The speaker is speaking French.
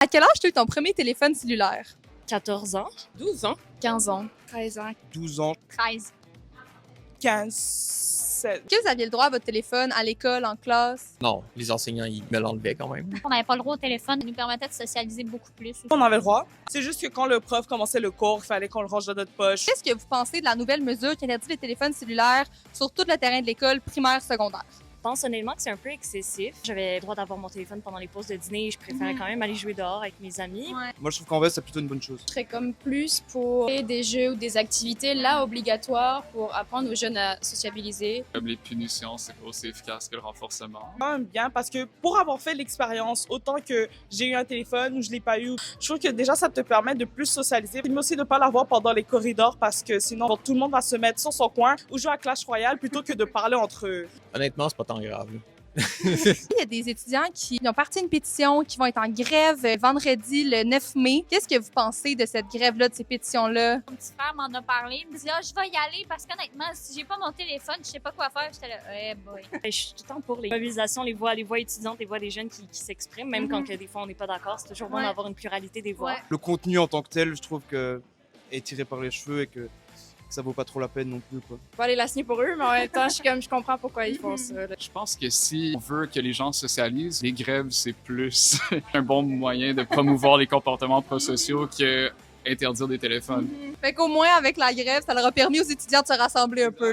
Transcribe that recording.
À quel âge tu as eu ton premier téléphone cellulaire? 14 ans. 12 ans. 15 ans. 13 ans. 12 ans. 13. 15. 16. Est-ce que vous aviez le droit à votre téléphone à l'école, en classe? Non, les enseignants, ils me l'enlevaient quand même. On n'avait pas le droit au téléphone, ça nous permettait de socialiser beaucoup plus. On avait le droit. C'est juste que quand le prof commençait le cours, il fallait qu'on le range dans notre poche. Qu'est-ce que vous pensez de la nouvelle mesure qui interdit les téléphones cellulaires sur tout le terrain de l'école primaire, secondaire? Je pense honnêtement que c'est un peu excessif. J'avais le droit d'avoir mon téléphone pendant les pauses de dîner et je préférais quand même aller jouer dehors avec mes amis. Moi, je trouve qu'en vrai, c'est plutôt une bonne chose. Je serais comme plus pour créer des jeux ou des activités là obligatoires pour apprendre aux jeunes à sociabiliser. Comme les punitions, c'est pas aussi efficace que le renforcement. Quand même bien parce que pour avoir fait l'expérience, autant que j'ai eu un téléphone ou je l'ai pas eu, je trouve que déjà ça te permet de plus socialiser, mais aussi de pas l'avoir pendant les corridors parce que sinon tout le monde va se mettre sur son coin ou jouer à Clash Royale plutôt que de parler entre eux. Honnêtement, c'est pas tant grave. là. Il y a des étudiants qui ont parti une pétition, qui vont être en grève vendredi le 9 mai. Qu'est-ce que vous pensez de cette grève-là, de ces pétitions-là? Mon petit frère m'en a parlé. Il me dit là, je vais y aller parce qu'honnêtement, si j'ai pas mon téléphone, je sais pas quoi faire. J'étais là, eh boy. Je suis tout le temps pour les mobilisations, les voix étudiantes, les voix des jeunes qui s'expriment, même quand que des fois on n'est pas d'accord. C'est toujours bon Ouais. d'avoir une pluralité des voix. Ouais. Le contenu en tant que tel, je trouve que est tiré par les cheveux et que ça vaut pas trop la peine non plus, quoi. Pas aller la signer pour eux, mais en même temps, je comprends pourquoi ils font ça. Je pense que si on veut que les gens socialisent, les grèves, c'est plus un bon moyen de promouvoir les comportements prosociaux que interdire des téléphones. Fait qu'au moins, avec la grève, ça leur a permis aux étudiants de se rassembler un peu.